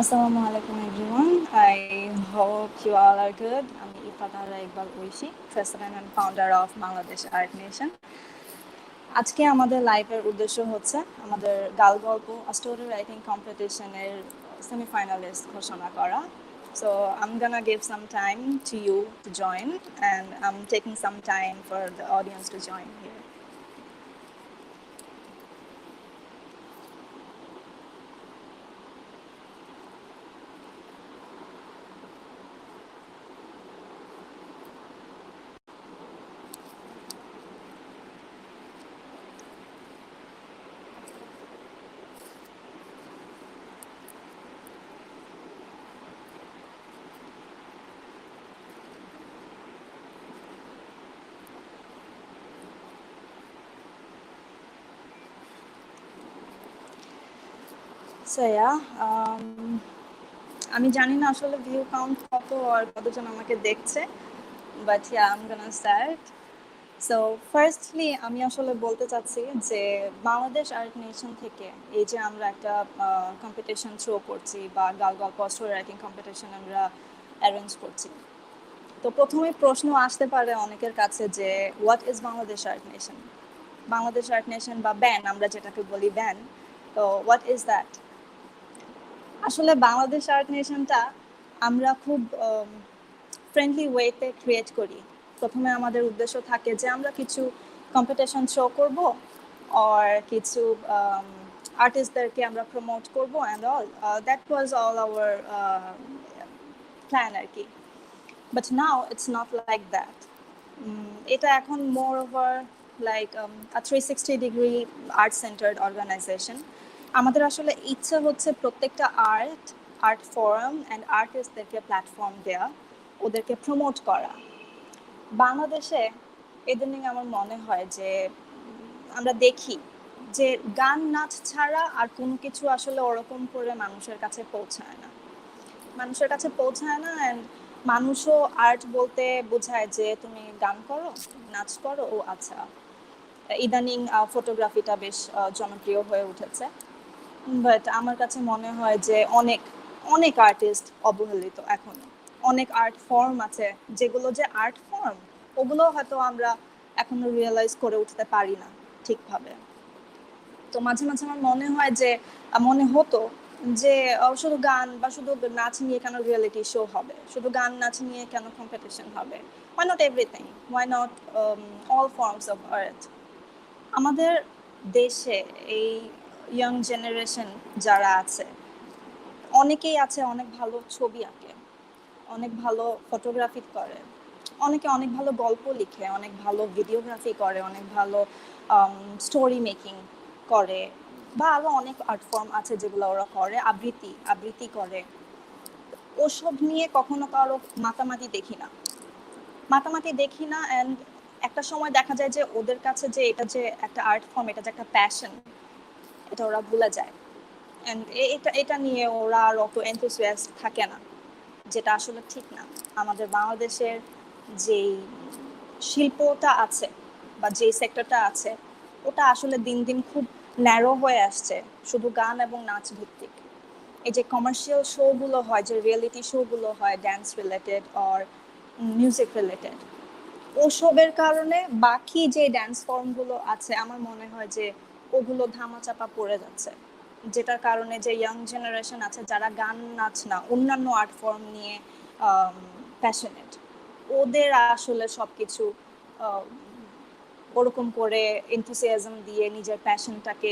Assalamu alaikum everyone. I hope you all are good. আমি ইফাতারা Iqbal Oishi, President and Founder of Bangladesh Art Nation. আজকে আমাদের লাইভের উদ্দেশ্য হচ্ছে আমাদের গাল গল্প স্টোরি রাইটিং কম্পিটিশনের সেমিফাইনালিস্ট ঘোষণা করা. So I'm gonna give some time to you to join, and I'm taking some time for the audience to join here. So yeah, আমি জানি না আসলে ভিউ কাউন্ট কত আর কতজন আমাকে দেখছে, but yeah, I'm gonna start. So firstly আমি আসলে বলতে চাচ্ছি যে বাংলাদেশ আর্ট নেশন থেকে এই যে আমরা একটা কম্পিটিশন থ্রো করছি বা গাল গল্প স্টোরি রাইটিং কম্পিটিশন আমরা অ্যারেঞ্জ করছি, তো প্রথমেই প্রশ্ন আসতে পারে অনেকের কাছে যে what is Bangladesh art nation. Bangladesh art nation বা ব্যান আমরা যেটাকে বলি ব্যান, তো হোয়াট ইজ দ্যাট। আসলে বাংলাদেশ আর্ট নেশনটা আমরা খুব ফ্রেন্ডলি ওয়েতে ক্রিয়েট করি। প্রথমে আমাদের উদ্দেশ্য থাকে যে আমরা কিছু কম্পিটিশন শো করব আর কিছু আর্টিস্টদেরকে আমরা প্রমোট করবো and all that was all our plan আর কি। But now it's not like that. এটা এখন more over like a 360 degree art centred organisation. আমাদের আসলে ইচ্ছা হচ্ছে প্রত্যেকটা আর্ট ফোরাম অ্যান্ড আর্টিস্টদেরকে প্ল্যাটফর্ম দেওয়া, ওদেরকে প্রমোট করা। বাংলাদেশে ইদানিং আমার মনে হয় যে আমরা দেখি যে গান নাচ ছাড়া আর কোনো কিছু আসলে ওরকম করে মানুষের কাছে পৌঁছায় না, অ্যান্ড মানুষও আর্ট বলতে বোঝায় যে তুমি গান করো, নাচ করো, ও আচ্ছা। ইদানিং ফটোগ্রাফিটা বেশ জনপ্রিয় হয়ে উঠেছে, বাট আমার কাছে মনে হয় যে অনেক অনেক আর্টিস্ট অবহেলিত এখনো। অনেক আর্ট ফর্ম আছে যেগুলো যে আর্ট ফর্ম, ওগুলো হয়তো আমরা এখনো রিয়েলাইজ করে উঠতে পারি না ঠিকভাবে। তো মাঝে মাঝে আমার মনে হতো যে শুধু গান বা শুধু নাচ নিয়ে কেন রিয়েলিটি শো হবে, শুধু গান নাচ নিয়ে কেন কম্পিটিশন হবে, why not everything, why not all forms of art. আমাদের দেশে এই ইয়াং জেনারেশন যারা আছে, অনেকেই আছে অনেক ভালো ছবি আঁকে, অনেক ভালো ফটোগ্রাফি করে, অনেকে অনেক ভালো গল্প লিখে, অনেক ভালো ভিডিওগ্রাফি করে, অনেক ভালো স্টোরি মেকিং করে, বা আরও অনেক আর্ট ফর্ম আছে যেগুলো ওরা করে, আবৃত্তি করে। ওসব নিয়ে কখনো কারো মাতামাতি দেখি না। অ্যান্ড একটা সময় দেখা যায় যে ওদের কাছে যে এটা যে একটা আর্ট ফর্ম, এটা যে একটা প্যাশন, এটা ওরা ভুলে যায়। অ্যান্ড এটা নিয়ে ওরা আর অত এনথুসিয়াস্ট থাকে না, যেটা আসলে ঠিক না। আমাদের বাংলাদেশের যেই শিল্পটা আছে বা যেই সেক্টরটা আছে, ওটা আসলে দিন দিন খুব ন্যারো হয়ে আসছে, শুধু গান এবং নাচ ভিত্তিক। এই যে কমার্শিয়াল শোগুলো হয়, যে রিয়েলিটি শোগুলো হয় dance related or music related, ওসবের কারণে বাকি যে ড্যান্স ফর্মগুলো আছে আমার মনে হয় যে ওগুলো ধামাচাপা পড়ে যাচ্ছে, যেটার কারণে যে ইয়াং জেনারেশন আছে যারা গান নাচ না অন্যান্য আর্ট ফর্ম নিয়ে প্যাশনেট, ওদের আসলে সব কিছু ওরকম করে এনথুসিয়াজম দিয়ে নিজের প্যাশনটাকে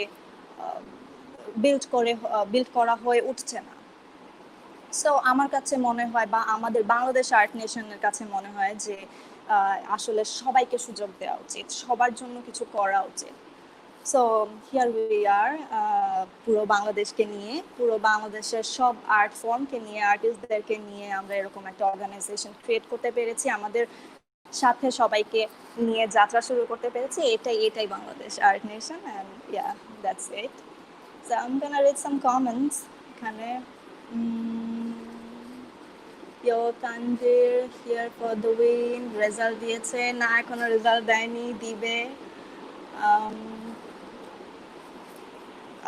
বিল্ড করা হয়ে উঠছে না। সো আমার কাছে মনে হয়, বা আমাদের বাংলাদেশ আর্ট নেশনের কাছে মনে হয় যে আসলে সবাইকে সুযোগ দেওয়া উচিত, সবার জন্য কিছু করা উচিত। সো হিয়ার উই আর, পুরো বাংলাদেশকে নিয়ে, পুরো বাংলাদেশের সব আর্ট ফর্মকে নিয়ে, আর্টিস্টদেরকে নিয়ে আমরা এরকম একটা অর্গানাইজেশন ক্রিয়েট করতে পেরেছি, আমাদের সাথে সবাইকে নিয়ে যাত্রা শুরু করতে পেরেছি। এটাই Bangladesh art nation, and yeah, that's it. So I am gonna read some comments. এখানে Tanvir here for the win, result দিয়েছে না, এখনো রেজাল্ট দেয়নি, দিবে।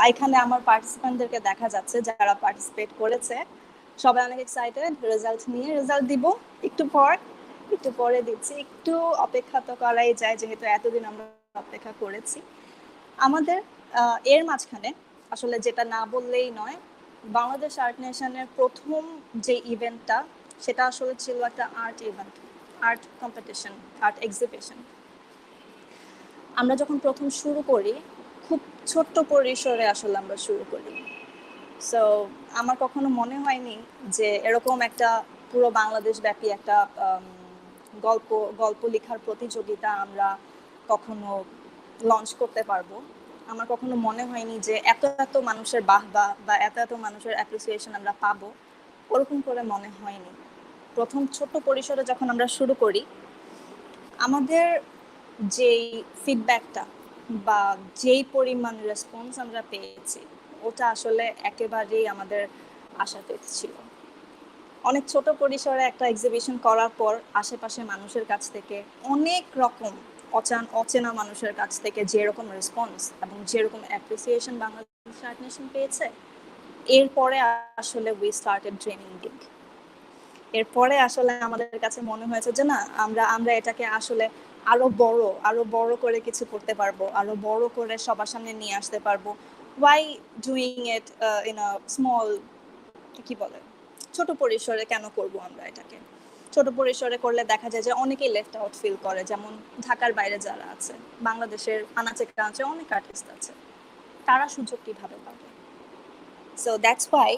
এখানে আমার পার্টিসিপেন্টদেরকে দেখা যাচ্ছে যারা পার্টিসিপেট করেছে সবাই অনেক এক্সাইটেড রেজাল্ট নিয়ে। রেজাল্ট দিব একটু পরে দিচ্ছি, একটু অপেক্ষা তো করাই যায় যেহেতু এতদিন আমরা অপেক্ষা করেছি। আমাদের এর মাঝখানে আসলে যেটা না বললেই নয়, বাংলাদেশ আর্ট নেশনের প্রথম যে ইভেন্টটা সেটা আসলে ছিল একটা art event, art competition, art exhibition. আমরা যখন প্রথম শুরু করি খুব ছোট্ট পরিসরে আসলে আমরা শুরু করি। সো আমার কখনো মনে হয়নি যে এরকম একটা পুরো বাংলাদেশ ব্যাপী একটা গল্প লেখার প্রতিযোগিতা আমরা কখনো লঞ্চ করতে পারবো। আমার কখনো মনে হয়নি যে এত মানুষের বাহবা বা এত মানুষের অ্যাপ্রিসিয়েশন আমরা পাবো, ওরকম করে মনে হয়নি। প্রথম ছোট্ট পরিসরে যখন আমরা শুরু করি আমাদের যেই ফিডব্যাকটা বা যেই পরিমাণ রেসপন্স আমরা পেয়েছি ওটা আসলে একেবারেই আমাদের আশাতীত ছিল। অনেক ছোট পরিসরে একটা এক্সিবিশন করার পর আশেপাশে মানুষের কাছ থেকে অনেক রকম অচেনা মানুষের কাছ থেকে যেরকম রেসপন্স এবং যেরকম অ্যাপ্রিসিয়েশন বাংলাদেশ আর্ট নেশন পেয়েছে, এরপরে আসলে উই স্টার্টেড ড্রিমিং বিগ। এরপরে আসলে আমাদের কাছে মনে হয়েছে যে না, আমরা এটাকে আসলে আরো বড় করে কিছু করতে পারবো, আরো বড় করে সবার সামনে নিয়ে আসতে পারবো। Why doing it in a small, কি বলে, ছোট পরিসরে কেন করব আমরা এটাকে? ছোট পরিসরে করলে দেখা যায় যে অনেকেই লেফট আউট ফিল করে, যেমন ঢাকার বাইরে যারা আছে, বাংলাদেশের আনাচে কানাচে অনেক আর্টিস্ট আছে, তারা সুযোগ কিভাবে পাবে? সো দ্যাটস ওয়াই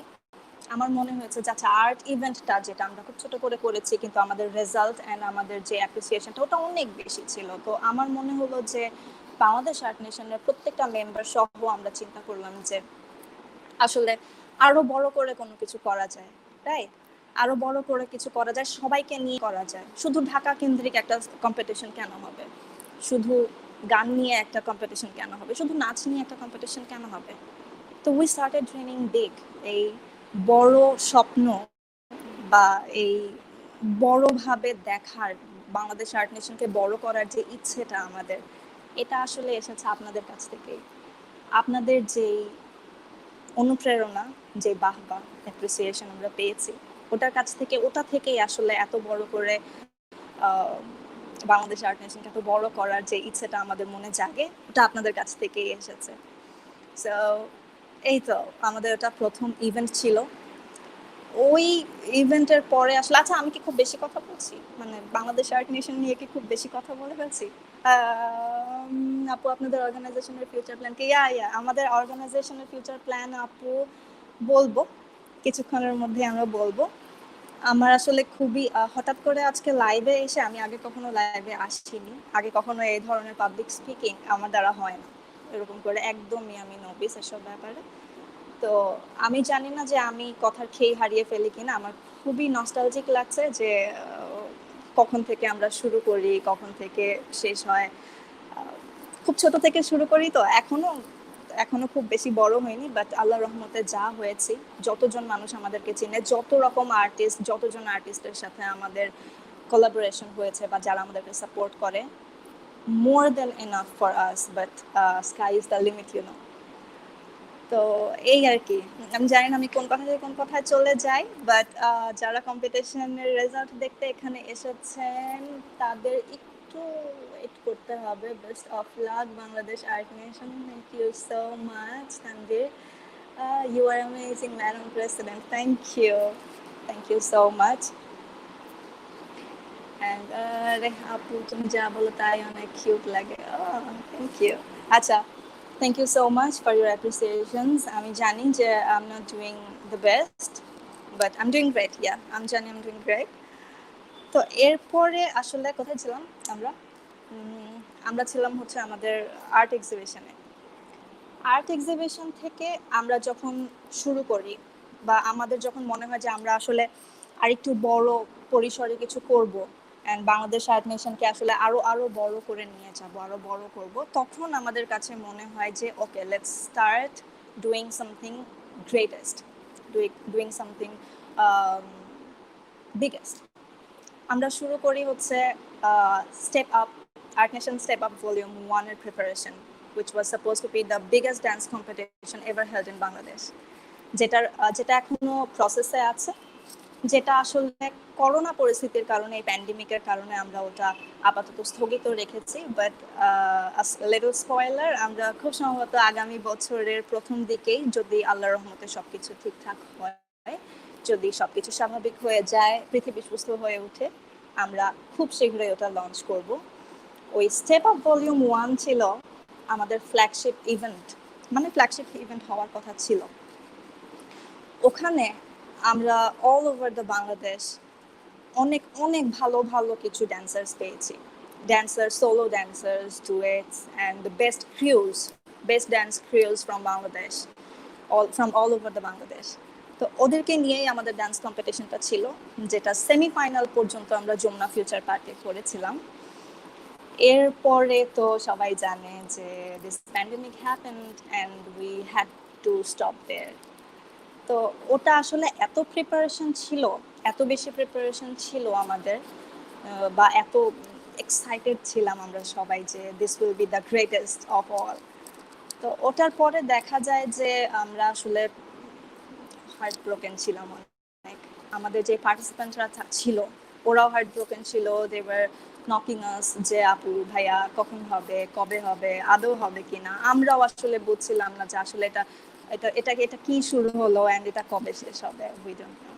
আমার মনে হয়েছে যে আচ্ছা, আর্ট ইভেন্টটা যেটা আমরা খুব ছোট করে করেছি কিন্তু আমাদের রেজাল্ট অ্যান্ড আমাদের যে অ্যাপ্রিসিয়েশনটা ওটা অনেক বেশি ছিল। তো আমার মনে হলো যে বাংলাদেশ আর্ট নেশনের প্রত্যেকটা মেম্বার সহ আমরা চিন্তা করলাম যে আসলে আরো বড় করে কোনো কিছু করা যায়, রাইট? আরো বড় করে কিছু করা যায়, সবাইকে নিয়ে করা যায়। শুধু ঢাকা কেন্দ্রিক একটা কম্পিটিশন কেন হবে? শুধু গান নিয়ে একটা কম্পিটিশন কেন হবে? শুধু নাচ নিয়ে একটা কম্পিটিশন কেন হবে? তো উই স্টার্টেড ড্রিমিং বিগ। এই বড় স্বপ্ন বা এই বড়ভাবে দেখার, বাংলাদেশ আর্ট নেশনকে বড় করার যে ইচ্ছেটা আমাদের, এটা আসলে এসেছে আপনাদের কাছ থেকেই। আপনাদের যেই অনুপ্রেরণা, যে বাহবা অ্যাপ্রিসিয়েশন আমরা পেয়েছি ওটা থেকেই আসলে এত বড় করে বাংলাদেশ আর্ট নেশনকে এত বড় করার যে ইচ্ছেটা আমাদের মনে জাগে, ওটা আপনাদের কাছ থেকেই এসেছে। সো এই তো আমাদের ওটা প্রথম ইভেন্ট ছিল। ওই ইভেন্টের পরে আসলে, আচ্ছা আমি কি খুব বেশি কথা বলছি, মানে বাংলাদেশ আর্ট নেশন নিয়ে কি খুব বেশি কথা বলে ফেলছি? আপু আপনাদের অর্গানাইজেশনের ফিউচার প্ল্যান কি? আমাদের অর্গানাইজেশনের ফিউচার প্ল্যান আপু বলবো, কিছুক্ষণের মধ্যে আমরা বলবো। আমার আসলে খুবই হঠাৎ করে আজকে লাইভে এসে, আমি আগে কখনো লাইভে আসিনি, আগে কখনো এই ধরনের পাবলিক স্পিকিং আমার দ্বারা হয় না, এরকম করে একদমই আমি নবিস এসব ব্যাপারে। তো আমি জানি না যে আমি কথার খেই হারিয়ে ফেলি কিনা। আমার খুবই নস্টালজিক লাগছে যে কখন থেকে আমরা শুরু করি, কখন থেকে শেষ হয়। খুব ছোট থেকে শুরু করি, তো এখনো খুব বেশি বড় হয়নি, বাট আল্লাহর রহমতে যা হয়েছি, যতজন মানুষ আমাদেরকে চিনে, যত রকম আর্টিস্ট, যতজন আর্টিস্টের সাথে আমাদের কোলাবোরেশন হয়েছে বা যারা আমাদেরকে সাপোর্ট করে, more than enough for us, but sky is the limit, you know. তো এই আর কি। আমি জানি না আমি কোন কথা থেকে কোন কথায় চলে যাই, বাট যারা কম্পিটিশনের রেজাল্ট দেখতে এখানে এসেছেন তাদের একটু ওয়েট করতে হবে। Best of luck Bangladesh art nation. Thank you so much Tanvir. You are amazing madam president. Thank you so much. And আপু তুমি যা বলো তাই অনেক কিউট লাগে। Thank you. আচ্ছা, thank you so much for your appreciations. আমি জানি যে I'm not doing the best, but I'm doing great. Yeah, I'm জানি I'm doing great. তো এরপরে আসলে কোথায় ছিলাম আমরা? আমরা ছিলাম হচ্ছে আমাদের আর্ট এক্সিবিশনে। আর্ট এক্সিবিশন থেকে আমরা যখন শুরু করি বা আমাদের যখন মনে হয় যে আমরা আসলে আরেকটু বড় পরিসরে কিছু করব অ্যান্ড বাংলাদেশ আর্ট নেশনকে আসলে আরো বড় করে নিয়ে যাব, আরো বড় করব, তখন আমাদের কাছে মনে হয় যে okay, let's start doing something greatest, doing something biggest. আমরা শুরু করি হচ্ছে step up, art nation step up volume 1 এর preparation. which was supposed to be the biggest dance competition ever held in Bangladesh. যেটা এখনো প্রসেসে আছে, যেটা আসলে করোনা পরিস্থিতির কারণে, এই প্যান্ডেমিকের কারণে আমরা ওটা আপাতত স্থগিত রেখেছি। বাট লিটল স্পয়লার, আমরা খুব সম্ভবত আগামী বছরের প্রথম দিকেই, যদি আল্লাহর রহমতে সবকিছু ঠিকঠাক হয়, যদি সবকিছু স্বাভাবিক হয়ে যায়, পৃথিবী সুস্থ হয়ে ওঠে, আমরা খুব শীঘ্রই ওটা লঞ্চ করব। ওই স্টেপ আপ ভলিউম 1 ছিল আমাদের ফ্ল্যাগশিপ ইভেন্ট, মানে ফ্ল্যাগশিপ ইভেন্ট হওয়ার কথা ছিল। ওখানে আমরা অল ওভার দ্য বাংলাদেশ অনেক অনেক ভালো ভালো কিছু ড্যান্সার্স পেয়েছি, dancer, solo dancers, duets and the best dance crews from Bangladesh, all over the Bangladesh. তো ওদেরকে নিয়েই আমাদের ড্যান্স কম্পিটিশনটা ছিল, যেটা সেমিফাইনাল পর্যন্ত আমরা যমুনা ফিউচার পার্কে করেছিলাম। এরপরে তো সবাই জানে যে this pandemic happened and we had to stop there. তো ওটা আসলে এত প্রিপারেশন ছিল, এত বেশি প্রিপারেশন ছিল আমাদের, বা এত এক্সাইটেড ছিলাম আমরা সবাই যে this will be the greatest of all. তো ওটার পরে দেখা যায় যে আমরা আসলে হার্ট ব্রোকেন ছিলাম অনেক। আমাদের যে পার্টিসিপেন্টরা ছিল ওরাও হার্ট ব্রোকেন ছিল। দে ওয়ার নকিং আস যে আপু ভাইয়া কখন হবে, কবে হবে, আদৌ হবে কিনা। আমরাও আসলে বুঝছিলাম না যে আসলে এটা এটা এটা এটা কি শুরু হলো অ্যান্ড এটা কবে শেষ হবে, উই ডোন্ট নো।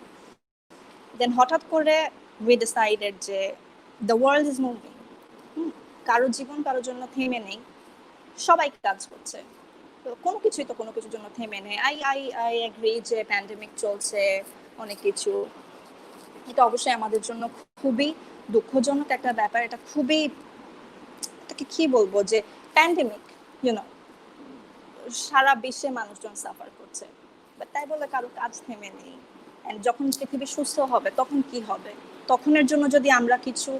দেন হঠাৎ করে উই ডিসাইডেড যে দ্য ওয়ার্ল্ড ইজ মুভিং, কারো জীবন কারোর জন্য থেমে নেই, সবাই কাজ করছে, তো কোনো কিছুই তো কোনো কিছুর জন্য থেমে নেই। আই এগ্রি যে প্যান্ডেমিক চলছে, অনেক কিছু, এটা অবশ্যই আমাদের জন্য খুবই দুঃখজনক একটা ব্যাপার। এটা খুবই, এটাকে কি বলবো, যে প্যান্ডেমিক ইউনো সারা বিশ্বে মানুষজন সাফার করছে, বাট তাই বলে কারো কাজ থেমে নেই। অ্যান্ড যখন পৃথিবী সুস্থ হবে তখন কি হবে, তখনের জন্য যদি আমরা কিছু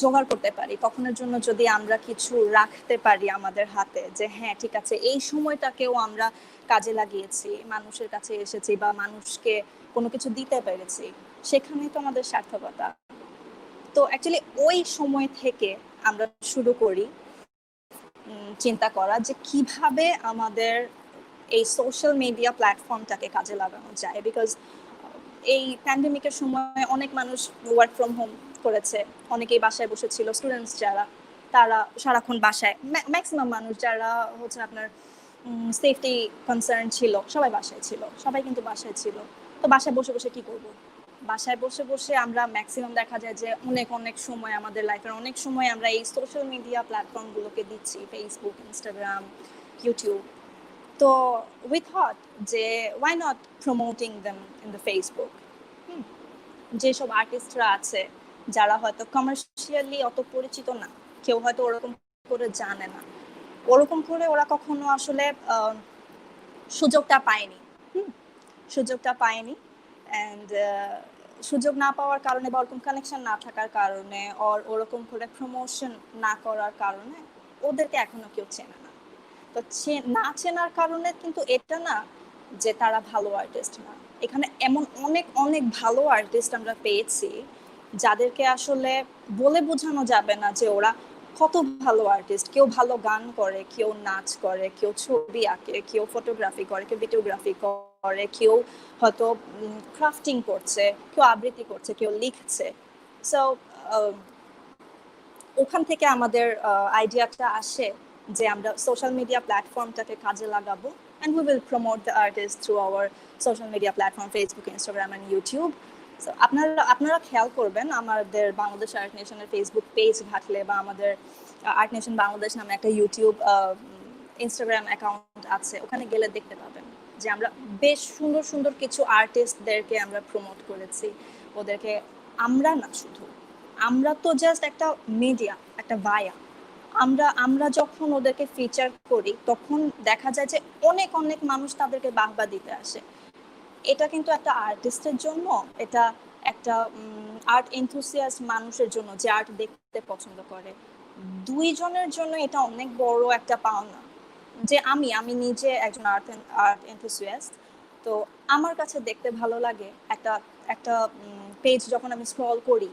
জোগাড় করতে পারি, তখনের জন্য যদি আমরা কিছু রাখতে পারি আমাদের হাতে, যে হ্যাঁ ঠিক আছে এই সময়টাকেও আমরা কাজে লাগিয়েছি, মানুষের কাছে এসেছি বা মানুষকে কোনো কিছু দিতে পেরেছি, সেখানেই তো আমাদের সার্থকতা। তো অ্যাকচুয়ালি ওই সময় থেকে আমরা শুরু করি চিন্তা করা যে কিভাবে আমাদের এই সোশ্যাল মিডিয়া প্ল্যাটফর্মটাকে কাজে লাগানো যায়। বিকজ এই প্যান্ডেমিকের সময় অনেক মানুষ ওয়ার্ক ফ্রম হোম করেছে, অনেকেই বাসায় বসেছিল, স্টুডেন্টস যারা তারা সারাক্ষণ বাসায়, ম্যাক্সিমাম মানুষ যারা হচ্ছে আপনার সেফটি কনসার্ন ছিল সবাই বাসায় ছিল, সবাই কিন্তু বাসায় ছিল। তো বাসায় বসে বসে কি করব, বাসায় বসে বসে আমরা ম্যাক্সিমাম দেখা যায় যে অনেক সময় আমাদের লাইফের অনেক সময় আমরা এই সোশ্যাল মিডিয়া প্ল্যাটফর্মগুলোকে দিচ্ছি, ফেসবুক, ইনস্টাগ্রাম, ইউটিউব। তো উই থট যে why not promoting them in the Facebook. যেসব আর্টিস্টরা আছে যারা হয়তো কমার্শিয়ালি অত পরিচিত না, কেউ হয়তো ওরকম করে জানে না, ওরকম করে ওরা কখনো আসলে সুযোগটা পায়নি, অ্যান্ড সুযোগ না পাওয়ার কারণে বা ওরকম কানেকশন না থাকার কারণে, ওরকম করে প্রমোশন না করার কারণে ওদেরকে এখনো কেউ চেনে না। তো না চেনার কারণে কিন্তু এটা না যে তারা ভালো আর্টিস্ট না। এখানে এমন অনেক ভালো আর্টিস্ট আমরা পেয়েছি যাদেরকে আসলে বলে বোঝানো যাবে না যে ওরা কত ভালো আর্টিস্ট। কেউ ভালো গান করে, কেউ নাচ করে, কেউ ছবি আঁকে, কেউ ফটোগ্রাফি করে, কেউ ভিডিওগ্রাফি করে, কেউ হয়তো ক্রাফটিং করছে, কেউ আবৃত্তি করছে, কেউ লিখছে। সো ওখান থেকে আমাদের আইডিয়াটা আসে যে আমরা সোশ্যাল মিডিয়া প্ল্যাটফর্মটাকে কাজে লাগাবো, and we will promote the artists through our social media platform, Facebook, Instagram and YouTube. So আপনারা খেয়াল করবেন আমাদের বাংলাদেশ আর্ট নেশনের ফেসবুক পেজ ঘাটলে বা আমাদের আর্ট নেশন বাংলাদেশ নামে একটা ইউটিউব ইনস্টাগ্রাম অ্যাকাউন্ট আছে, ওখানে গেলে দেখতে পাবেন যে আমরা বেশ সুন্দর কিছু আর্টিস্টদেরকে আমরা প্রমোট করেছি। ওদেরকে আমরা না, শুধু আমরা তো জাস্ট একটা মিডিয়া, একটা ভায়া। আমরা যখন ওদেরকে ফিচার করি তখন দেখা যায় যে অনেক মানুষ তাদেরকে বাহবা দিতে আসে। এটা কিন্তু একটা আর্টিস্টের জন্য, এটা একটা আর্ট এনথুসিয়াস্ট মানুষের জন্য যে আর্ট দেখতে পছন্দ করে, দুইজনের জন্য এটা অনেক বড় একটা পাওনা। যে আমি নিজে একজন আর্ট এনথুসিয়াস্ট, তো আমার কাছে দেখতে ভালো লাগে একটা পেজ যখন আমি স্ক্রল করি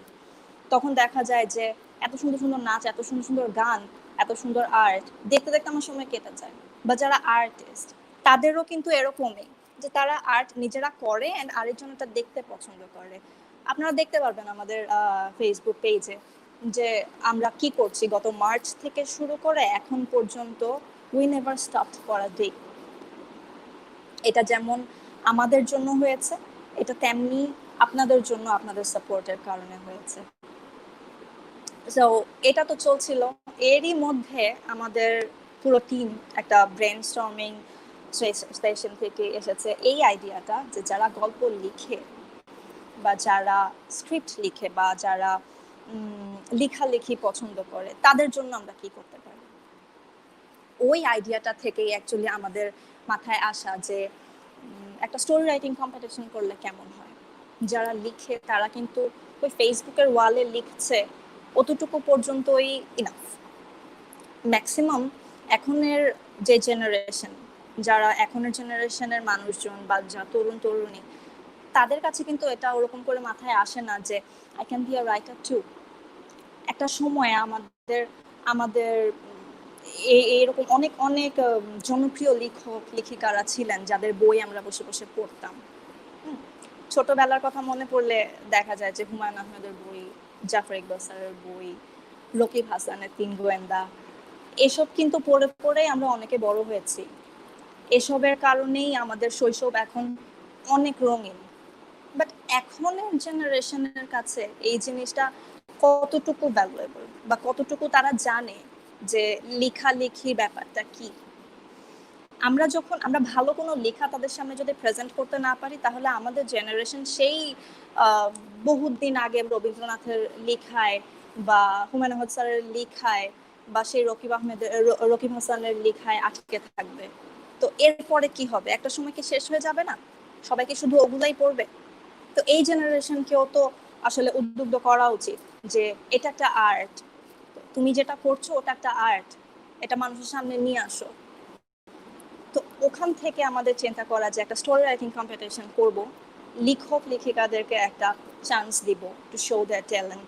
তখন দেখা যায় যে এত সুন্দর নাচ, এত সুন্দর গান, এত সুন্দর আর্ট দেখতে দেখতে আমার সময় কেটে যায়। বা যারা আর্টিস্ট তাদেরও কিন্তু এরকমই যে তারা আর্ট নিজেরা করে অ্যান্ড আরেকজন এটা দেখতে পছন্দ করে। আপনারা দেখতে পারবেন আমাদের ফেসবুক পেজে যে আমরা কি করছি গত মার্চ থেকে শুরু করে এখন পর্যন্ত। We never stop for a day. এটা যেমন আমাদের জন্য হয়েছে, এটা তেমনি আপনাদের জন্য আপনাদের সাপোর্টের কারণে হয়েছে। সো এটা তো চলছিল, এরই মধ্যে আমাদের পুরো টিম একটা ব্রেনস্টর্মিং সেশন থেকে এসেছে এই আইডিয়াটা যে যারা গল্প লিখে বা যারা স্ক্রিপ্ট লিখে বা যারা লেখালেখি পছন্দ করে তাদের জন্য আমরা কি করতে পারি। ওই আইডিয়াটা থেকেই অ্যাকচুয়ালি আমাদের মাথায় আসা যে একটা স্টোরি রাইটিং কম্পিটিশন করলে কেমন হয়। যারা লিখে তারা কিন্তু ওই ফেসবুকের ওয়ালে লিখছে অতটুকু পর্যন্তই ইনাফ। ম্যাক্সিমাম এখনের যে জেনারেশন, যারা এখনের জেনারেশনের মানুষজন বা যা তরুণ তরুণী, তাদের কাছে কিন্তু এটা ওরকম করে মাথায় আসে না যে I can be a writer to. একটা সময় আমাদের আমাদের এরকম অনেক অনেক জনপ্রিয় লেখক লেখিকারা ছিলেন যাদের বই আমরা বসে বসে পড়তাম। ছোটবেলার কথা মনে পড়লে দেখা যায় যে হুমায়ুন আহমেদের বই, জাফর ইকবাল স্যারের বই, রকিব হাসানের ৩ গোয়েন্দা, এসব কিন্তু পড়ে পড়ে আমরা অনেকে বড় হয়েছি। এসবের কারণেই আমাদের শৈশব এখন অনেক রঙিন। বাট এখনের জেনারেশনের কাছে এই জিনিসটা কতটুকু ভ্যালুয়েবল বা কতটুকু তারা জানে যে লেখালেখি ব্যাপারটা কি। আমরা ভালো কোনো লেখা তাদের সামনে যদি প্রেজেন্ট করতে না পারি তাহলে আমাদের জেনারেশন সেই বহুত দিন আগে রবীন্দ্রনাথের লেখায় বা হুমায়ুন আহমেদ স্যারের লেখায় বা সেই রকিব হাসানের লেখায় আটকে থাকবে। তো এরপরে কি হবে? একটা সময় কি শেষ হয়ে যাবে না? সবাইকে শুধু ওগুলাই পড়বে? তো এই জেনারেশনকেও তো আসলে উদ্বুদ্ধ করা উচিত যে এটা একটা আর্ট, তুমি যেটা করছো ওটা একটা আর্ট, এটা মানুষের সামনে নিয়ে আসো। তো ওখান থেকে আমাদের চিন্তা করা যে একটা স্টোরি রাইটিং কম্পিটিশন করব, লেখক লেখিকাদেরকে একটা চান্স দিব টু শো দেয়ার ট্যালেন্ট।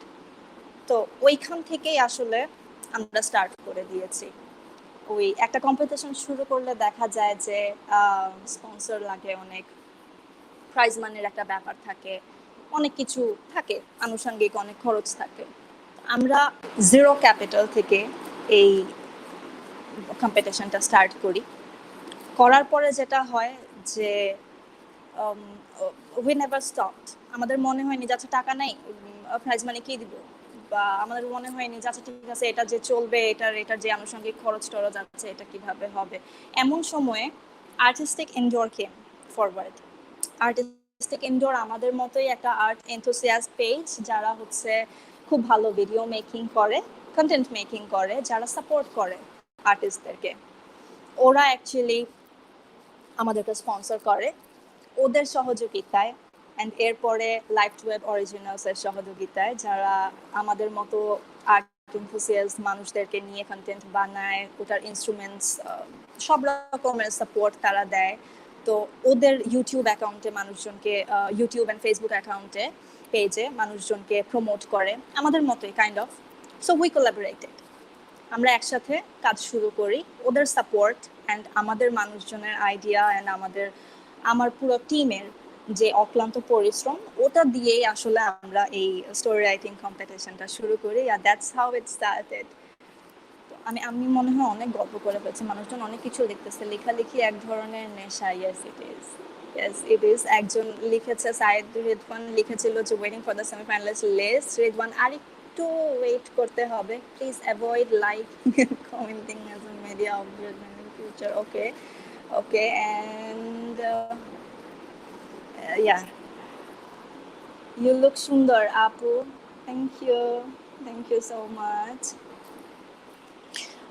তো ওইখান থেকেই আসলে আমরা স্টার্ট করে দিয়েছি। ওই একটা কম্পিটিশন শুরু করলে দেখা যায় যে স্পন্সর লাগে, অনেক প্রাইজ মানির একটা ব্যাপার থাকে, অনেক কিছু থাকে, আনুষঙ্গিক অনেক খরচ থাকে। আমরা জিরো ক্যাপিটাল থেকে এই কম্পিটিশনটা স্টার্ট করি। করার পরে যেটা হয় যে উই নেভার স্টপড। আমাদের মনে হয়নি যে আচ্ছা টাকা নাই, প্রাইজ মানি কি দিব, বা আমাদের মনে হয়নি যে আচ্ছা ঠিক আছে এটা যে চলবে, এটার যে আনুষঙ্গিক খরচ টরচ আছে এটা কিভাবে হবে। এমন সময়ে artistic indoor came forward. Artistic indoor আমাদের মতোই একটা আর্ট এনথুসিয়াস্ট পেজ, যারা হচ্ছে খুব ভালো ভিডিও মেকিং করে, কন্টেন্ট মেকিং করে, যারা সাপোর্ট করে আর্টিস্টদেরকে। ওরা অ্যাকচুয়ালি আমাদেরকে স্পন্সর করে ওদের সহযোগিতায়, অ্যান্ড এরপরে লাইভ টু ওয়েব অরিজিনালসের সহযোগিতায়, যারা আমাদের মতো আর্ট এনথুসিয়াস্ট মানুষদেরকে নিয়ে কন্টেন্ট বানায়, ওটার ইনস্ট্রুমেন্টস সব রকমের সাপোর্ট তারা দেয়। তো ওদের ইউটিউব অ্যাকাউন্টে মানুষজনকে, ইউটিউব অ্যান্ড ফেসবুক অ্যাকাউন্টে পেজে মানুষজনকে প্রমোট করে আমাদের মতোই kind of. So we collaborated, আমরা একসাথে কাজ শুরু করি। ওদের সাপোর্ট অ্যান্ড আমাদের মানুষজনের আইডিয়া অ্যান্ড আমার পুরো টিমের যে অক্লান্ত পরিশ্রম, ওটা দিয়েই আসলে আমরা এই স্টোরি রাইটিং কম্পিটিশনটা শুরু করি। আর দ্যাটস হাউ ইট স্টার্টেড। আমি মনে হয় অনেক গল্প করে ফেলছি, মানুষজন অনেক কিছু লিখতেছে। লেখালেখি এক ধরনের নেশা। Yes it is. একজন লিখেছে, সাইদ রিদওয়ান লিখেছিল যে waiting for the semifinalist list. Ridwan আর একটু ওয়েট করতে হবে, please avoid liking and commenting as a media observe in the future. Okay and yeah, you look সুন্দর আপু। Thank you so much.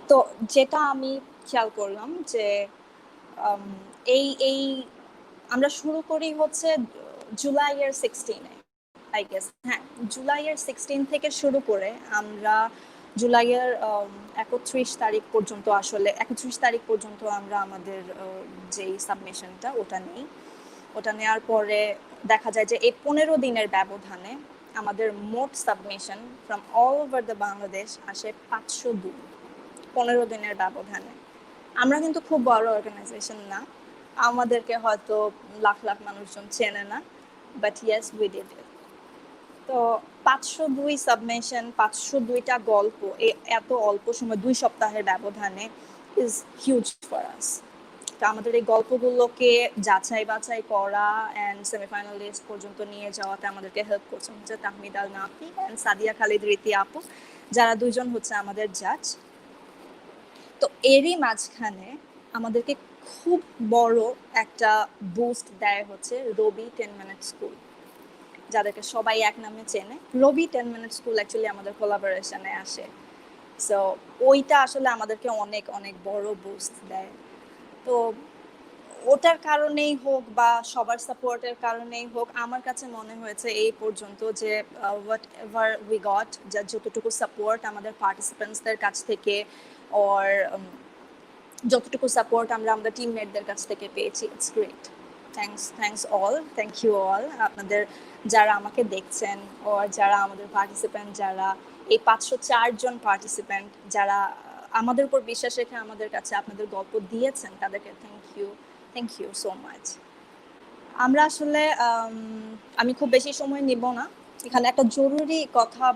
তো যেটা আমি খেয়াল করলাম যে এই এই আমরা শুরু করি হচ্ছে জুলাইয়ের 16-এ, আই গেস। হ্যাঁ, জুলাইয়ের 16 থেকে শুরু করে আমরা জুলাইয়ের 31 তারিখ পর্যন্ত, আসলে 31 তারিখ পর্যন্ত আমরা আমাদের যেই সাবমিশনটা ওটা নিই। ওটা নেওয়ার পরে দেখা যায় যে এই 15 দিনের ব্যবধানে আমাদের মোট submission from all over the Bangladesh আসে 502। 15 দিনের ব্যবধানে। আমরা কিন্তু খুব বড় অর্গানাইজেশন না, আমাদেরকে হয়তো লাখ লাখ মানুষজন চেনে না, but yes we did it. তো 502 সাবমিশন, 502টা গল্প এত অল্প সময় 2 সপ্তাহের ব্যবধানে ইজ হিউজ ফর আস। তো আমাদের এই গল্পগুলোকে যাচাই বাছাই করা অ্যান্ড সেমিফাইনালিস্ট পর্যন্ত নিয়ে যাওয়াতে আমাদেরকে হেল্প করছেন হচ্ছে তাহমিদ আল নাফি অ্যান্ড সাদিয়া খালিদ রীতি আপু, যারা দুজন হচ্ছে আমাদের জাজ। তো এরই মাঝখানে আমাদেরকে খুব বড় একটা বুস্ট দেয় হচ্ছে রবি 10 মিনিট স্কুল, যাদেরকে সবাই এক নামে চেনে। রবি 10 মিনিট স্কুল অ্যাকচুয়ালি আমাদের কোলাবোরেশনে আসে, সো ওইটা আসলে আমাদেরকে অনেক অনেক বড় বুস্ট দেয়। তো ওটার কারণেই হোক বা সবার সাপোর্টের কারণেই হোক, আমার কাছে মনে হয়েছে এই পর্যন্ত যে হোয়াট এভার উই গট, যতটুকু সাপোর্ট আমাদের পার্টিসিপেন্টসদের কাছ থেকে ওর যতটুকু সাপোর্ট আমরা আমাদের টিমমেটদের কাছ থেকে পেয়েছি, it's great. Thanks all, thank you all. আপনাদের যারা আমাকে দেখছেন ও যারা আমাদের পার্টিসিপেন্ট, যারা এই 504 জন পার্টিসিপেন্ট যারা আমাদের উপর বিশ্বাস রেখে আমাদের কাছে আপনাদের গল্প দিয়েছেন, তাদেরকে থ্যাংক ইউ সো মাচ। আমরা আসলে আমি খুব বেশি সময় নিব না, এখানে একটা জরুরি কথা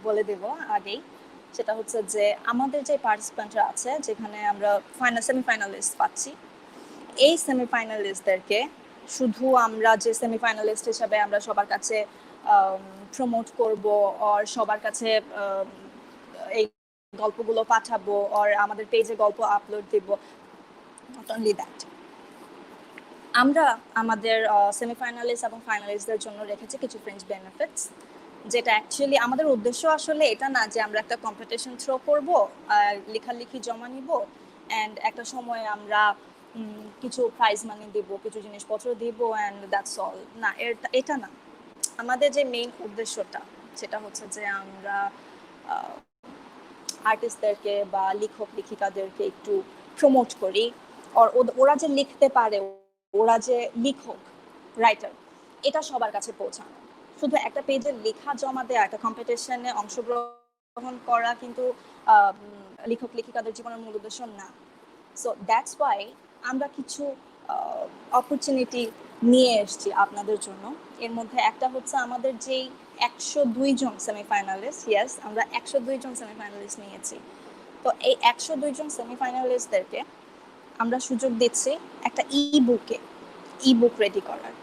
বলে দেব আগেই। সেটা হচ্ছে যে আমাদের যে পার্টিসিপেন্টরা আছে, যেখানে আমরা সেমিফাইনালিস্ট পাচ্ছি, এই সেমিফাইনালিস্টদেরকে শুধু আমরা যে সেমিফাইনালিস্ট হিসাবে আমরা সবার কাছে প্রমোট করব আর সবার কাছে এই গল্পগুলো পাঠাবো আর আমাদের পেজে গল্প আপলোড দিব, নট অনলি দ্যাট, আমরা আমাদের সেমিফাইনালিস্ট এবং ফাইনালিস্টদের জন্য রেখেছি কিছু ফ্রেঞ্চ বেনিফিটস, যেটা অ্যাকচুয়ালি আমাদের উদ্দেশ্য আসলে এটা না যে আমরা একটা কম্পিটিশন থ্রো করবো, লেখালেখি জমা নিব অ্যান্ড একটা সময় আমরা কিছু প্রাইজ মানি দিব, কিছু জিনিসপত্র দিব অ্যান্ড দ্যাটস অল। না, এটা না, আমাদের যে মেইন উদ্দেশ্যটা সেটা হচ্ছে যে আমরা আর্টিস্টদেরকে বা লেখক লেখিকাদেরকে একটু প্রমোট করি, আর ওরা যে লিখতে পারে, ওরা যে লেখক রাইটার, এটা সবার কাছে পৌঁছানো। শুধু একটা পেজে লেখা জমা দেওয়া, একটা কম্পিটিশনে অংশগ্রহণ করা কিন্তু লেখক লেখিকাদের জীবনের মূল উদ্দেশ্য না। সো দ্যাটস ওয়াই আমরা কিছু অপরচুনিটি নিয়ে এসেছি আপনাদের জন্য। এর মধ্যে একটা হচ্ছে আমাদের যেই 102 জন সেমিফাইনালিস্ট, ইয়েস আমরা 102 জন সেমিফাইনালিস্ট নিয়েছি। তো এই 102 জন সেমিফাইনালিস্টদেরকে আমরা সুযোগ দিচ্ছি একটা ই বুক রেডি করার।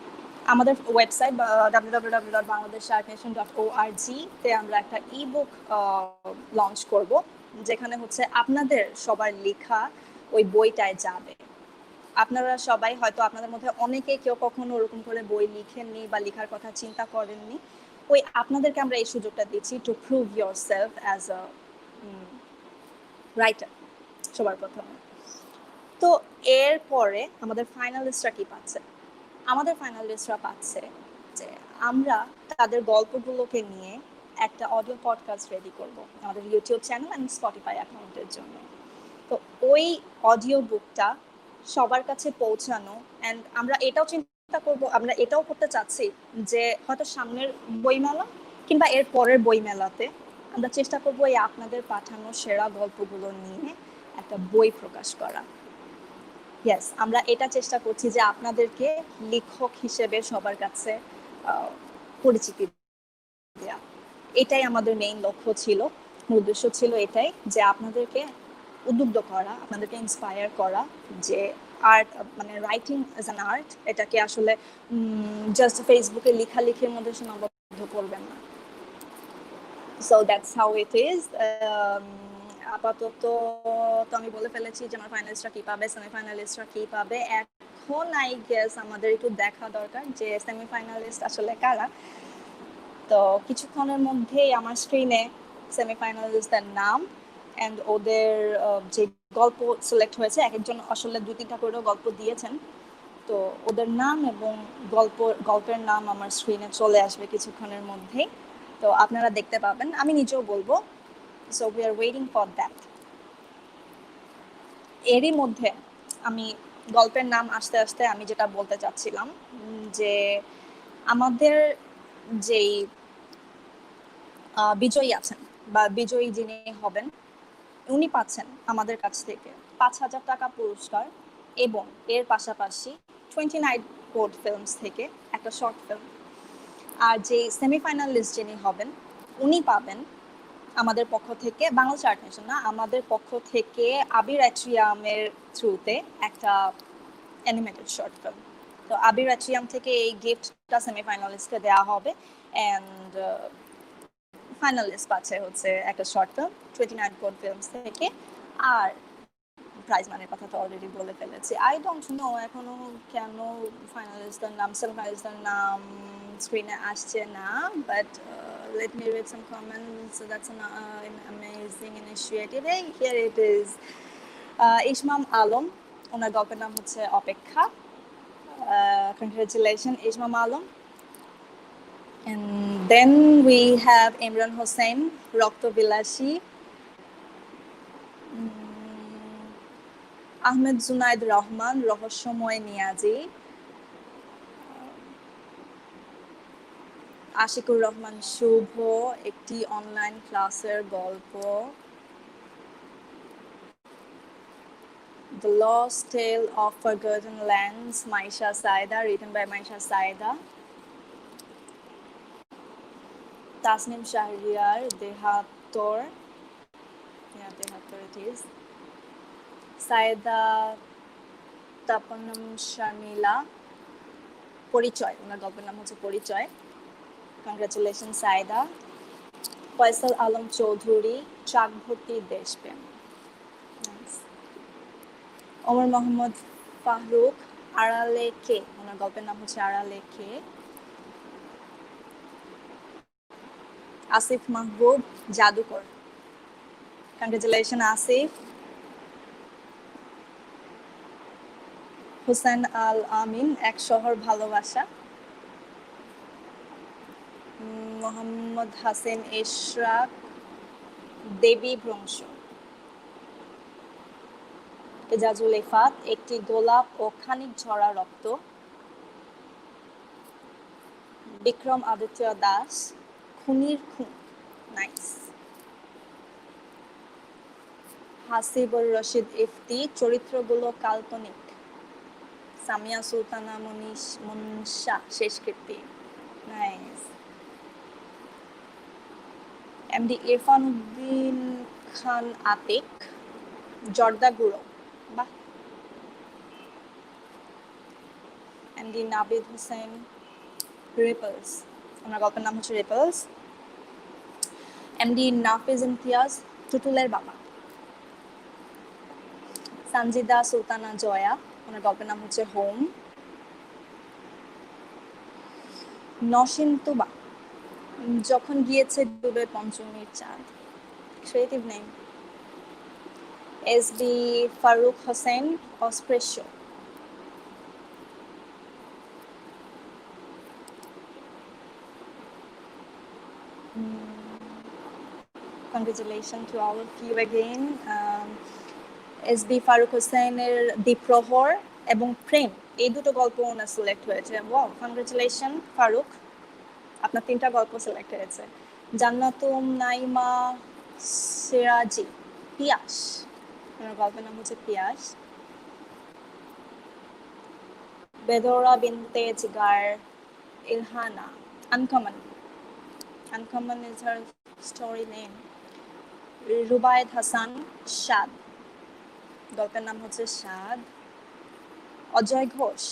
আমাদের ওয়েবসাইট www.bangladeshartnation.org তে আমরা একটা ই বুক লঞ্চ করব, যেখানে হচ্ছে আপনাদের সবার লেখা ওই বইটায় যাবে। আপনারা সবাই হয়তো আপনাদের মধ্যে অনেকে কেউ কখনো ওরকম করে বই লিখেননি বা লেখার কথা চিন্তা করেননি, ওই আপনাদেরকে আমরা এই সুযোগটা দিচ্ছি to prove your self as a writer সবার প্রথমে। তো এরপরে আমাদের ফাইনালিস্টরা কি পাচ্ছে? আমাদের ফাইনালিস্টরা পাচ্ছে যে আমরা তাদের গল্পগুলোকে নিয়ে একটা অডিও পডকাস্ট রেডি করব আমাদের ইউটিউব চ্যানেল অ্যান্ড স্পটিফাই অ্যাকাউন্টের জন্য। তো ওই অডিও বুকটা সবার কাছে পৌঁছানো, অ্যান্ড আমরা এটাও চিন্তা করব, আমরা এটাও করতে চাচ্ছি যে হয়তো সামনের বইমেলা কিংবা এর পরের বইমেলাতে আমরা চেষ্টা করব এই আপনাদের পাঠানো সেরা গল্পগুলো নিয়ে একটা বই প্রকাশ করা। ইয়েস, আমরা এটা চেষ্টা করছি যে আপনাদেরকে লেখক হিসেবে সবার কাছে পরিচিতি দেওয়া। এটাই আমাদের মেইন লক্ষ্য ছিল, উদ্দেশ্য ছিল এটাই, যে আপনাদেরকে উদ্বুদ্ধ করা, আপনাদেরকে ইন্সপায়ার করা যে আর্ট মানে রাইটিং অ্যাজ অ্যান আর্ট, এটাকে আসলে জাস্ট ফেসবুকে লেখালেখির মধ্যে সীমাবদ্ধ করবেন না। So that's how it is. আপাতত তো আমি বলে ফেলেছি যে আমার ফাইনালিস্টরা কি পাবে, সেমিফাইনালিস্টরা কি পাবে। এখন আই গেস আমাদের একটু দেখা দরকার যে সেমিফাইনালিস্ট আসলে কারা। তো কিছুক্ষণের মধ্যেই আমার স্ক্রিনে সেমিফাইনালিস্টদের নাম অ্যান্ড ওদের যে গল্প সিলেক্ট হয়েছে, এক একজন আসলে 2-3টা করেও গল্প দিয়েছেন, তো ওদের নাম এবং গল্পের নাম আমার স্ক্রিনে চলে আসবে কিছুক্ষণের মধ্যেই। তো আপনারা দেখতে পাবেন, আমি নিজেও বলবো। So we are waiting for that. এরই মধ্যে আমি গল্পের নাম আস্তে আস্তে আমি যেটা বলতে চাচ্ছিলাম যে আমাদের যেই বিজয়ী আছেন বা বিজয়ী যিনি হবেন উনি পাচ্ছেন আমাদের কাছ থেকে 5,000 টাকা পুরস্কার এবং এর পাশাপাশি 29 কোড ফিল্মস থেকে একটা শর্ট ফিল্ম। আর যে সেমিফাইনালিস্ট যিনি হবেন উনি পাবেন আমাদের পক্ষ থেকে, বাংলাদেশ আর্ট নেশন না, আমাদের পক্ষ থেকে আবির অ্যাট্রিয়ামের থ্রুতে একটা অ্যানিমেটেড শর্ট ফিল্ম। তো আবির অ্যাট্রিয়াম থেকে এই গিফটটা সেমিফাইনালিস্টকে দেওয়া হবে অ্যান্ড ফাইনালিস্ট পাচ্ছে হচ্ছে একটা শর্ট ফিল্ম 29 কোড ফিল্মস থেকে। আর প্রাইজ মানের কথা তো অলরেডি বলে ফেলেছি। আই ডোন্ট নো এখনো কেন ফাইনালিস্টদের নাম সেমিফাইনালিস্টদের নাম স্ক্রিনে আসছে না, but let me read some comments. So that's an amazing initiative. Hey, here it is. Ismam Alam, ওনার গল্পের নাম হচ্ছে অপেক্ষা। Congratulations, Ismam Alam. And then we have Imran Hossein, রক্ত বিলাসী। আহমেদ জুনাইদ রহমান, রহস্যময় নিয়াজি। আশিকুর রহমান শুভ, একটি অনলাইন ক্লাসের গল্প। The Lost Tale of Forgotten Lands, Maisha Saida, written by Maisha Saida. Tasnim Shahriyar, Dehator. Yeah, Dehator it is. Saida Tapanam Sharmila, পরিচয়, ওনার গল্পের নাম হচ্ছে পরিচয়। কংগ্রাচুলেশন সাইদা। ফয়সাল আলম চৌধুরী, চাকভর্তি দেশপ্রেম। ওমর মোহাম্মদ ফারুক, আড়ালে কে, ওনার গল্পের নাম হচ্ছে আড়ালে কে। আসিফ মাহবুব, জাদুকর। কংগ্রাচুলেশন আসিফ। হুসেন আল আমিন, এক শহর ভালোবাসা। মোহাম্মদ হাসিন ইশরাক, দেবী ভ্রংশ। এজাজুল ইফাত, একটি গোলাপ ও খানিক ঝরা রক্ত। বিক্রম আদিত্য দাস, খুনির খুন। নাইস। হাসিবুর রশিদ ইফতি, চরিত্রগুলো কাল্পনিক। সামিয়া সুলতানা মুনশা, শেষকৃতি। নাইস। এমডি ইরফান উদ্দিন খান আতিক, জর্দা গুঁড়ো। বাহ। এমডি নাবিদ হোসেন, রিপলস, ওনার গল্পের নাম হচ্ছে রিপলস। এমডি নাফিজ ইমতিয়াজ, টুটুলের বাবা। সানজিদা সুলতানা জয়া, ওনার গল্পের নাম হচ্ছে হোম। নসীন তুবা, যখন গিয়েছে ডুবে পঞ্চমীর চাঁদ। Creative name. S D Faruk Hossain, অস্প্রেশ্য। Congratulations to all of you again. S B Faruk হোসেনের দ্বীপ্রহর এবং প্রেম, এই দুটো গল্প ওনার সিলেক্ট হয়েছে। ওয়াও, কংগ্রেচুলেশন ফারুক, আপনার 3টা গল্প সিলেক্ট হয়েছে। জান্নাতুম নাইমা সিরাজি, পিয়াস, ওনার গল্পের নাম হচ্ছে পিয়াস। Bedra Binte Jigar Ilhana, uncommon. Uncommon is her story name. Rubayet Hasan, Shad, গল্পের নাম হচ্ছে শাদ। অজয় ঘোষ,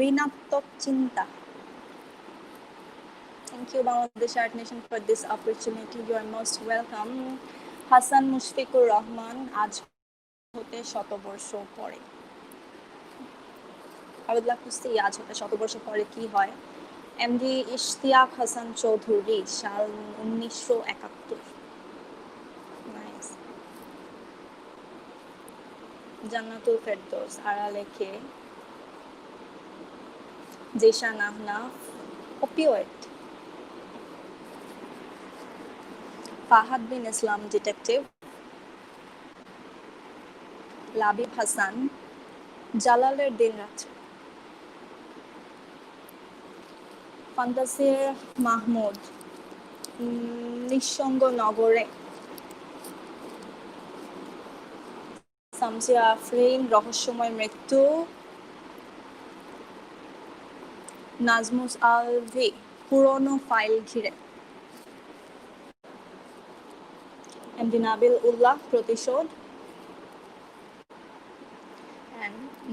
ঋণাত্মক চিন্তা। Thank you Bangladesh Art Nation for this opportunity. You are most welcome. Hasan Mushfiqur Rahman, আজ হতে শতবর্ষ পরে। I would like to see আজ হতে শতবর্ষ পরে কি হয়। এমডি ইশতিয়াক হাসান চৌধুরী, সাল 1971। নাইস। জান্নাতুল ফেরদৌস, আড়ালে কে। জিশান আহনাফ, ওপিওয়েড। ফাহাদ বিন ইসলাম, ডিটেকটিভ। লাবিব হাসান, জালালের দিন রাত্রি। ফান্তাসির মাহমুদ, নিঃসঙ্গ নগরে, সামসিয়া আফরিন, রহস্যময় মৃত্যু, নাজমুস আলভি, পুরনো ফাইল ঘিরে, এমডি নাবিল উল্লাহ, প্রতিশোধ,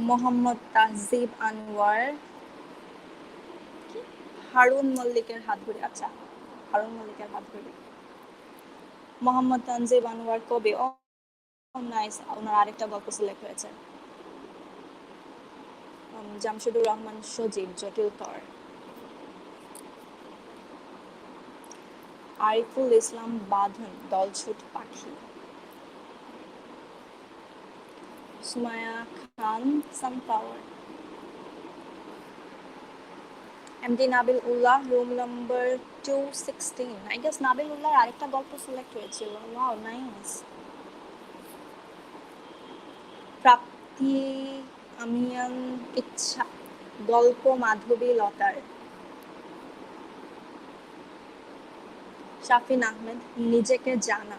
মোহাম্মদ তাহজিব আনোয়ার, হারুন মল্লিকের হাত ধরে। আচ্ছা, হারুন মল্লিকের হাত ধরে। মোহাম্মদ তানজিব আনোয়ার কবি। ও নাইস, ওনার আরেকটা গল্প সিলেক্ট হয়েছে। জামশেদুর রহমান সজীব, জটিল তর। আরিফুল ইসলাম বাঁধন, দলছুট পাখি। Sumaya Khan, sunflower. MD Nabil Ullah, room number 216। I guess Nabil উল্লাহর আরেকটা গল্প সিলেক্ট হয়েছিল। Wow, nice. প্রাপ্তি আমিয়ান ইচ্ছা, গল্প মাধবী লতার। শাফিন আহমেদ, নিজেকে জানা।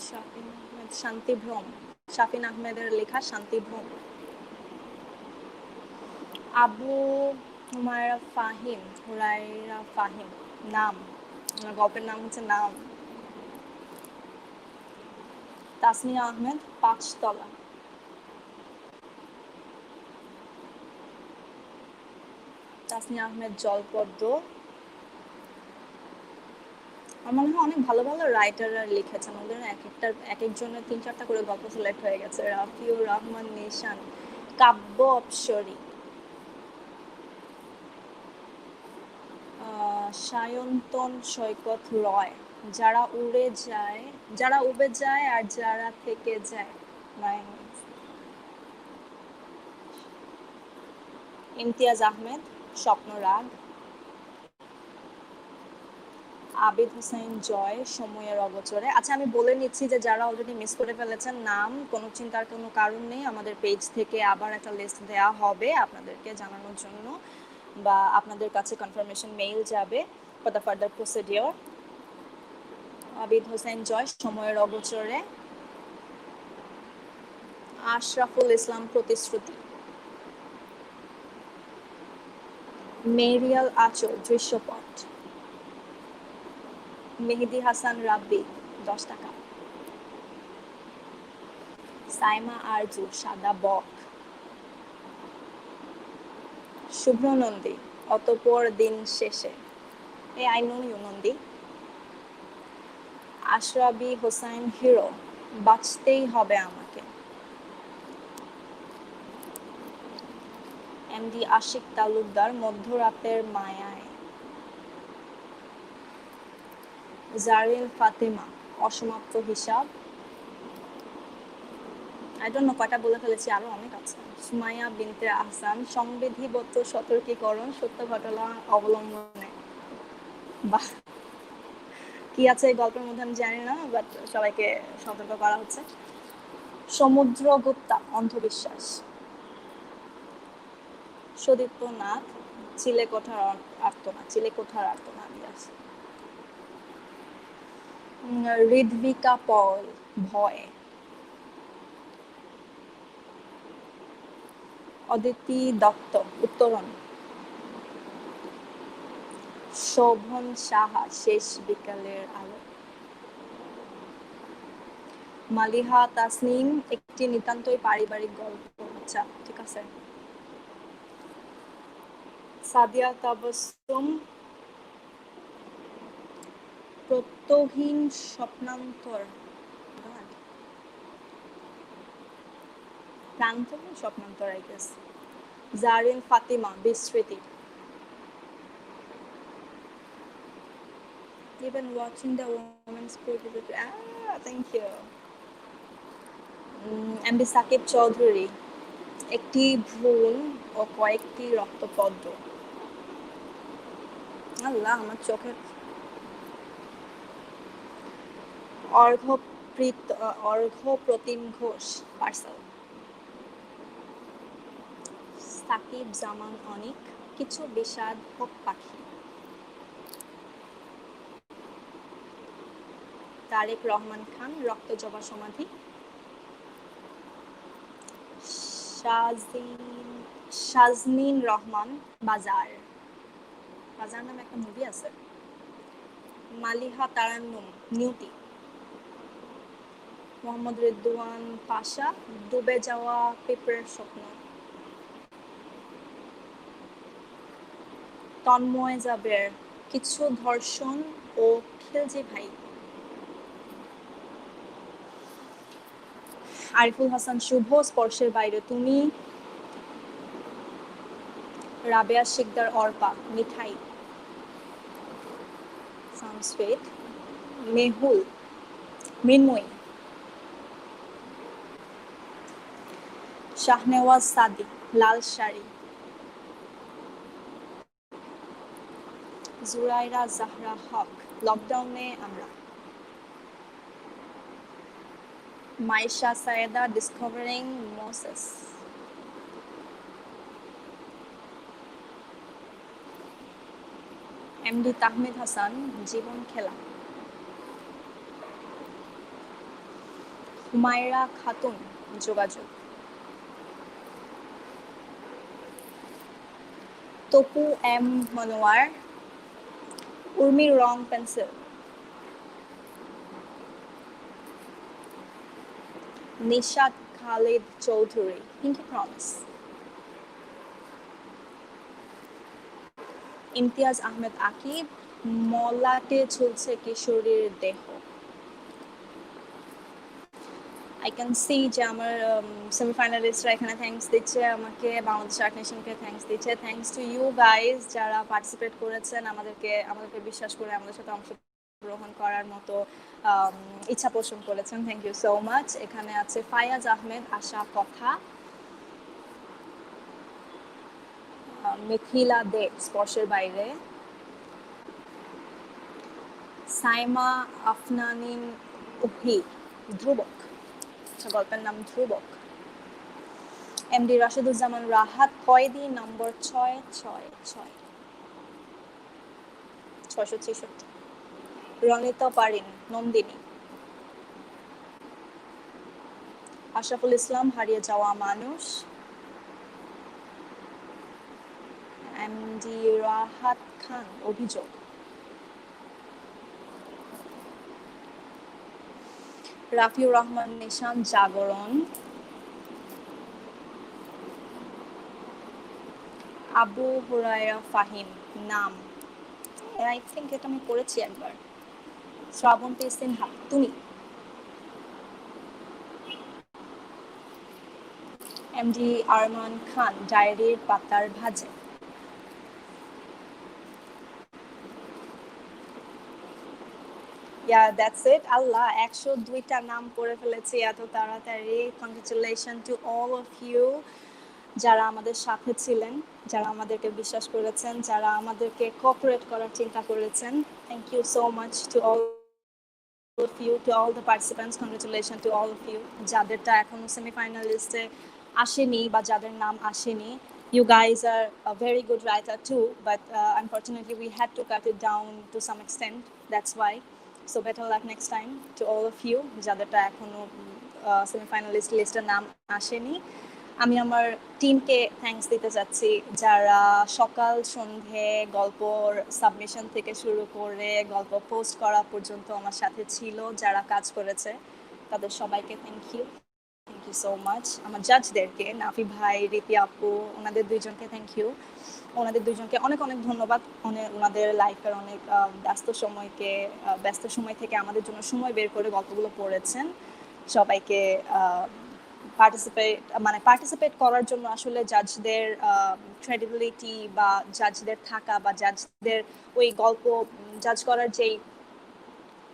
শাফিন আহমেদ, শান্তিভ্রম। শাফিন আহমেদের লেখা শান্তিভ্রম। আবু হুমায়রা ফাহিম, হুরায়রা ফাহিম, নাম। ওনার গল্পের নাম হচ্ছে নাম। তাসমিয়া আহমেদ, পাঁচতলা। তাসমিয়া আহমেদ, জলপদ্ম। আমার মনে হয় অনেক ভালো ভালো রাইটাররা লিখেছেন, ওদের এক একজনের 3-4টা করে গল্প সিলেক্ট হয়ে গেছে। রাফিউর রহমান নিশান, কাব্য অপসরী। সায়ন্তন সৈকত রয়, যারা উবে যায় আর যারা থেকে যায়। ইমতিয়াজ আহমেদ, স্বপ্নরাগ। আবিদ হুসাইন জয়, সময়ের অগোচরে। আচ্ছা, আমি বলে নিচ্ছি যে যারা অলরেডি মিস করে ফেলেছেন নাম, কোনো চিন্তার কোনো কারণ নেই, আমাদের পেজ থেকে আবার একটা লিস্ট দেওয়া হবে আপনাদেরকে জানানোর জন্য, বা আপনাদের কাছে কনফার্মেশন মেইল যাবে for the further procedure. Abid Hossain Joy, সময়ের অগোচরে। আশরাফুল ইসলাম, প্রতিশ্রুতি। মেরিয়াল আঁচল, দৃশ্যপট। মেহেদি হাসান রাব্বি, 10 টাকা। সাইমা আরজু, সাদা বক। শুভ্র নন্দী, অতঃপর দিন শেষে। I know you Nandi. Ashrabi Hossain Hero, বাঁচতেই হবে আমাকে। এমডি আশিক তালুকদার, মধ্যরাতের মায়ায়। জারিল ফাতেমা, অসমাপ্ত হিসাব। আই ডোন্ট নো কয়টা বলে ফেলেছি, আরো অনেক আছে। সুমাইয়া বিনতে আহসান, সংবিধিবদ্ধ সতর্কীকরণ, সত্য ঘটনা অবলম্বনে। বাহ, কি আছে এই গল্পের মধ্যে আমি জানি না, বাট সবাইকে সতর্ক করা হচ্ছে। সমুদ্রগুপ্তা, অন্ধবিশ্বাস। সদীপ্ত নাথ, চিলেকোঠার আর্তনাদ। ঋদ্বিকা পল, ভয়। অদিতি দত্ত, উত্তরণ। শোভন সাহা, শেষ বিকালের আলো। মালিহা তাসনিম, একটি নিতান্তই পারিবারিক গল্প। আচ্ছা, ঠিক আছে। সাদিয়া তাবাসসুম, প্রত্যহীন স্বপ্নান্তর। প্রান্তহীন স্বপ্নান্তর, আই গেস। জারিন ফাতিমা, বিস্মৃতি। Even watching the women's spirit. Thank you. MD Sakib Chowdhury, একটি ভ্রূণ ও কয়েকটি রক্তপদ্ম। আল্লাহ, আমার চোখের। অর্ঘ্যপ্রতিম ঘোষ, পার্সেল। সাকিব জামান অনিক, কিছু বিষাদ হোক পাখি। তারেক রহমান খান, রক্ত জবা সমাধি। শাজনীন রহমান, বাজার। বাজার নামে একটা মুভি আছে। মালিহা তারান্নুম, নিউটি। মোহাম্মদ রেদওয়ান পাশা, ডুবে যাওয়া পিঁপড়ের স্বপ্ন। তন্ময় জাবের, কিছু ধর্ষণ ও খিলজি ভাই। আরিফুল হাসান শুভ, স্পর্শের বাইরে তুমি। রাবেয়া শিকদার অর্পা, মিঠাই। Sound sweet. মেহুল, মৃন্ময়ী। শাহনেওয়াজ সাদি, লাল শাড়ি। জুরাইরা জাহরা হক, লকডাউনে আমরা। Maisha Sayeda, discovering Moses. MD Tahmid Hasan, জীবন খেলা। হুমায়রা খাতুন, যোগাযোগ। তপু এম মনোয়ার, উর্মির রং pencil. Nishad Khalid Chowdhury, pinky promise. Imtiaz Ahmed Akib, মলাটে ঝুলছে কিশোরীর দেহ। আই ক্যান সি যে আমার সেমিফাইনালিস্টরা এখানে থ্যাঙ্কস দিচ্ছে আমাকে, বাংলাদেশ আর্ট নেশনকে থ্যাঙ্কস দিচ্ছে। থ্যাঙ্কস টু ইউ গাইজ যারা পার্টিসিপেট করেছেন, আমাদেরকে বিশ্বাস করে আমাদের সাথে অংশগ্রহণ করার মতো ইচ্ছা পোষণ করেছেন। Thank you so much. এখানে আছে ফায়াজ আহমেদ, আশা কথা। মিথিলা দে, স্পর্শের বাইরে। সাইমা আফনানিন উহি, ধ্রুবক। গল্পের নাম ধ্রুবক। এমডি রাশিদুজ্জামান রাহাত, কয়েদি নম্বর 666। রনিতা পারিন, নন্দিনী। আশরাফুল ইসলাম, হারিয়ে যাওয়া মানুষ। এমডি রাহাত খান, অভিযোগ। রাফিউর রহমান নিশান, জাগরণ। আবু হুরায়রা ফাহিম, নাম। আই থিঙ্ক এটা আমি পড়েছি একবার। শ্রাবন্তী সিনহা, তুমি। এমডি আরমান খান, ডায়েরির পাতার ভাঁজে। Yeah, that's it. আল্লাহ, 102টা নাম পড়ে ফেলেছি এত তাড়াতাড়ি। Congratulation to all of you যারা আমাদের সাথে ছিলেন, যারা আমাদেরকে বিশ্বাস করেছেন, যারা আমাদেরকে কোঅপারেট করার চিন্তা করেছেন। Thank you so much to all of you, to all the participants. Congratulations to all of you যাদেরটা এখনো সেমিফাইনালিস্টে আসেনি বা যাদের নাম আসেনি। You guys are a very good writer too, but unfortunately we had to cut it down to some extent. That's why. So better luck next time to all of you যাদেরটা এখনো semifinalist লিস্টের নাম আসেনি। আমি আমার টিমকে thanks দিতে চাচ্ছি যারা সকাল সন্ধে গল্পর সাবমিশন থেকে শুরু করে গল্প পোস্ট করা পর্যন্ত আমার সাথে ছিল, যারা কাজ করেছে তাদের সবাইকে থ্যাংক ইউ সো মাচ। আমার জাজদেরকে, নাফি ভাই, রীতি আপু, ওনাদের দুইজনকে থ্যাংক ইউ। ওনাদের দুইজনকে অনেক অনেক ধন্যবাদ। ওনাদের লাইফের অনেক ব্যস্ত সময় থেকে আমাদের জন্য সময় বের করে গল্পগুলো পড়েছেন। সবাইকে পার্টিসিপেট করার জন্য আসলে জাজদের ক্রেডিবিলিটি বা জাজদের থাকা বা জাজদের ওই গল্প জাজ করার যেই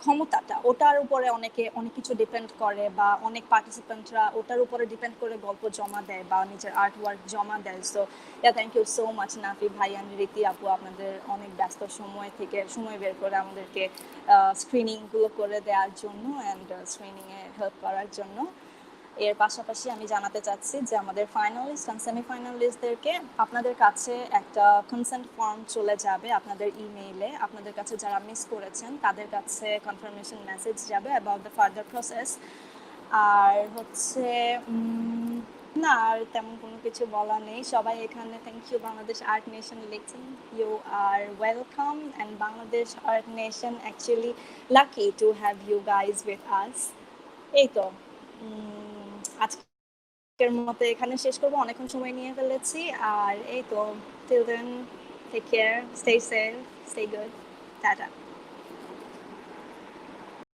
ক্ষমতাটা, ওটার উপরে অনেক কিছু ডিপেন্ড করে বা অনেক পার্টিসিপেন্টরা ওটার উপরে ডিপেন্ড করে গল্প জমা দেয় বা নিজের আর্ট ওয়ার্ক জমা দেয়। So thank you so much Nafi ভাই অ্যান্ড রীতি আপু, আপনাদের অনেক ব্যস্ত সময় থেকে সময় বের করে আমাদেরকে স্ক্রিনিংগুলো করে দেওয়ার জন্য অ্যান্ড স্ক্রিনিংয়ে হেল্প করার জন্য। এর পাশাপাশি আমি জানাতে চাচ্ছি যে আমাদের ফাইনালিস্ট এন্ড সেমিফাইনালিস্টদেরকে আপনাদের কাছে একটা কনসেন্ট ফর্ম চলে যাবে আপনাদের ইমেইলে। আপনাদের কাছে যারা মিস করেছেন তাদের কাছে কনফার্মেশন মেসেজ যাবে অ্যাবাউট দ্য ফার্দার প্রসেস। আর হচ্ছে না, আর তেমন কোনো কিছু বলা নেই। সবাই এখানে thank you Bangladesh art nation লিখছেন, you are welcome, and Bangladesh art nation actually lucky to have you guys with us. এই তো আজকের মতো এখানে শেষ করবো, অনেকক্ষণ সময় নিয়ে ফেলেছি। আর এই তো, till then take care, stay safe, stay good, tata.